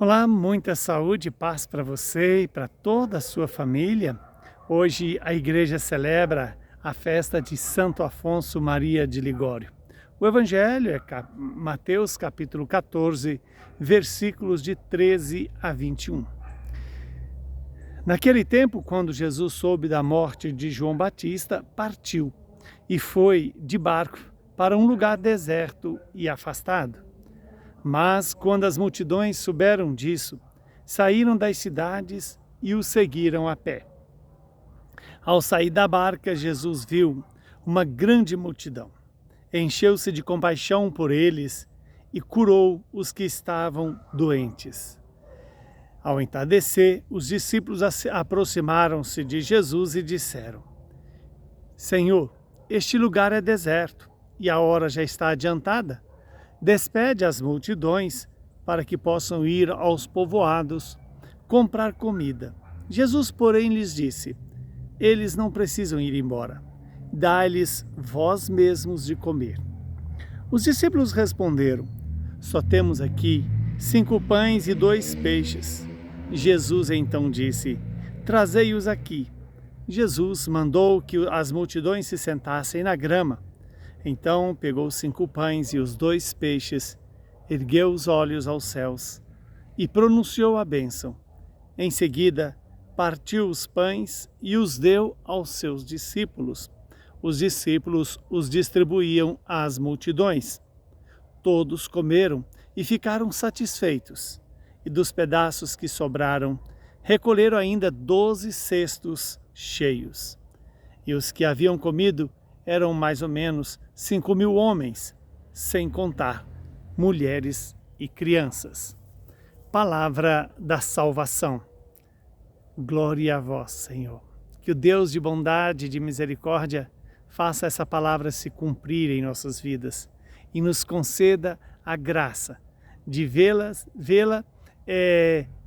Olá, muita saúde e paz para você e para toda a sua família. Hoje a igreja celebra a festa de Santo Afonso Maria de Ligório. O evangelho é Mateus capítulo 14, versículos de 13 a 21. Naquele tempo, quando Jesus soube da morte de João Batista, partiu e foi de barco para um lugar deserto e afastado. Mas, quando as multidões souberam disso, saíram das cidades e o seguiram a pé. Ao sair da barca, Jesus viu uma grande multidão. Encheu-se de compaixão por eles e curou os que estavam doentes. Ao entardecer, os discípulos aproximaram-se de Jesus e disseram: Senhor, este lugar é deserto e a hora já está adiantada. Despede as multidões para que possam ir aos povoados comprar comida. Jesus, porém, lhes disse: Eles não precisam ir embora. Dai-lhes vós mesmos de comer. Os discípulos responderam: Só temos aqui 5 pães e 2 peixes. Jesus então disse: Trazei-os aqui. Jesus mandou que as multidões se sentassem na grama. Então pegou os 5 pães e os 2 peixes, ergueu os olhos aos céus e pronunciou a bênção. Em seguida, partiu os pães e os deu aos seus discípulos. Os discípulos os distribuíam às multidões. Todos comeram e ficaram satisfeitos. E dos pedaços que sobraram, recolheram ainda 12 cestos cheios. E os que haviam comido eram mais ou menos 5.000 homens, sem contar mulheres e crianças. Palavra da salvação. Glória a vós, Senhor. Que o Deus de bondade e de misericórdia faça essa palavra se cumprir em nossas vidas e nos conceda a graça de vê-la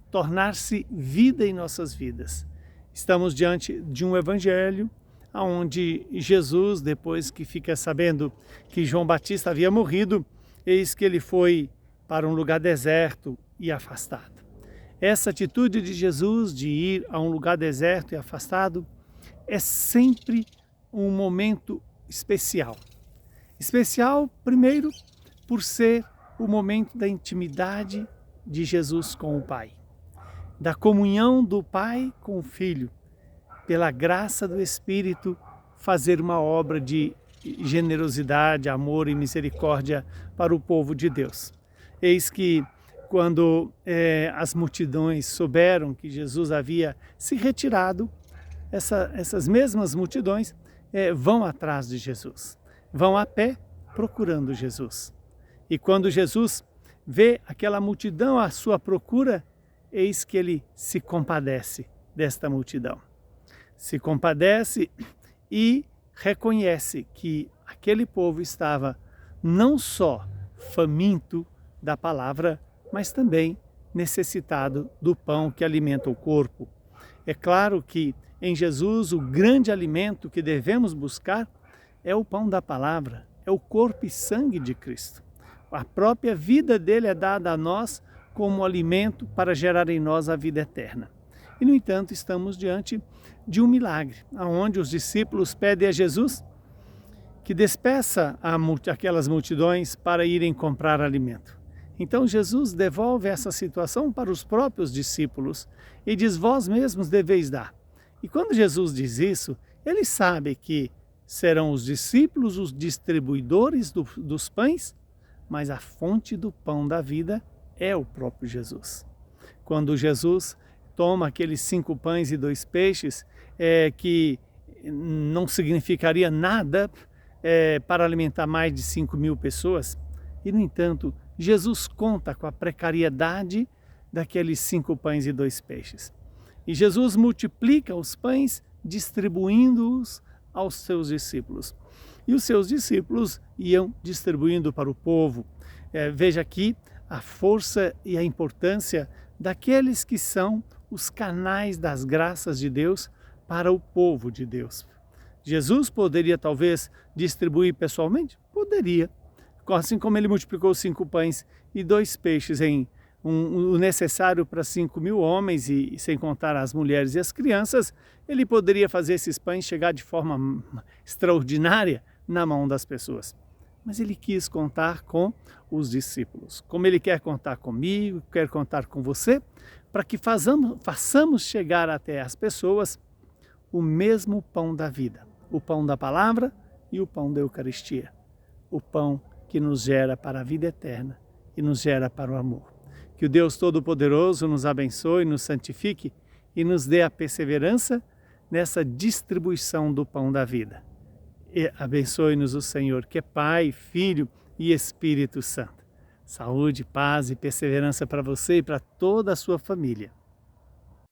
tornar-se vida em nossas vidas. Estamos diante de um evangelho onde Jesus, depois que fica sabendo que João Batista havia morrido, eis que ele foi para um lugar deserto e afastado. Essa atitude de Jesus de ir a um lugar deserto e afastado é sempre um momento especial. Especial, primeiro, por ser o momento da intimidade de Jesus com o Pai, da comunhão do Pai com o Filho, pela graça do Espírito, fazer uma obra de generosidade, amor e misericórdia para o povo de Deus. Eis que quando as multidões souberam que Jesus havia se retirado, essas mesmas multidões vão atrás de Jesus, vão a pé procurando Jesus. E quando Jesus vê aquela multidão à sua procura, eis que ele se compadece desta multidão. Se compadece e reconhece que aquele povo estava não só faminto da palavra, mas também necessitado do pão que alimenta o corpo. É claro que em Jesus o grande alimento que devemos buscar é o pão da palavra, é o corpo e sangue de Cristo. A própria vida dele é dada a nós como alimento para gerar em nós a vida eterna. E, no entanto, estamos diante de um milagre, onde os discípulos pedem a Jesus que despeça aquelas multidões para irem comprar alimento. Então Jesus devolve essa situação para os próprios discípulos e diz: vós mesmos deveis dar. E quando Jesus diz isso, ele sabe que serão os discípulos os distribuidores dos pães, mas a fonte do pão da vida é o próprio Jesus. Quando Jesus toma aqueles 5 pães e 2 peixes, que não significaria nada para alimentar mais de 5.000 pessoas, e no entanto, Jesus conta com a precariedade daqueles 5 pães e 2 peixes. E Jesus multiplica os pães, distribuindo-os aos seus discípulos. E os seus discípulos iam distribuindo para o povo. Veja aqui a força e a importância daqueles que são os canais das graças de Deus para o povo de Deus. Jesus poderia talvez distribuir pessoalmente? Poderia. Assim como ele multiplicou 5 pães e 2 peixes em o necessário para 5.000 homens, e sem contar as mulheres e as crianças, ele poderia fazer esses pães chegar de forma extraordinária na mão das pessoas. Mas ele quis contar com os discípulos, como ele quer contar comigo, quer contar com você, para que façamos chegar até as pessoas o mesmo pão da vida, o pão da palavra e o pão da Eucaristia, o pão que nos gera para a vida eterna e nos gera para o amor. Que o Deus Todo-Poderoso nos abençoe, nos santifique e nos dê a perseverança nessa distribuição do pão da vida. E abençoe-nos o Senhor, que é Pai, Filho e Espírito Santo. Saúde, paz e perseverança para você e para toda a sua família.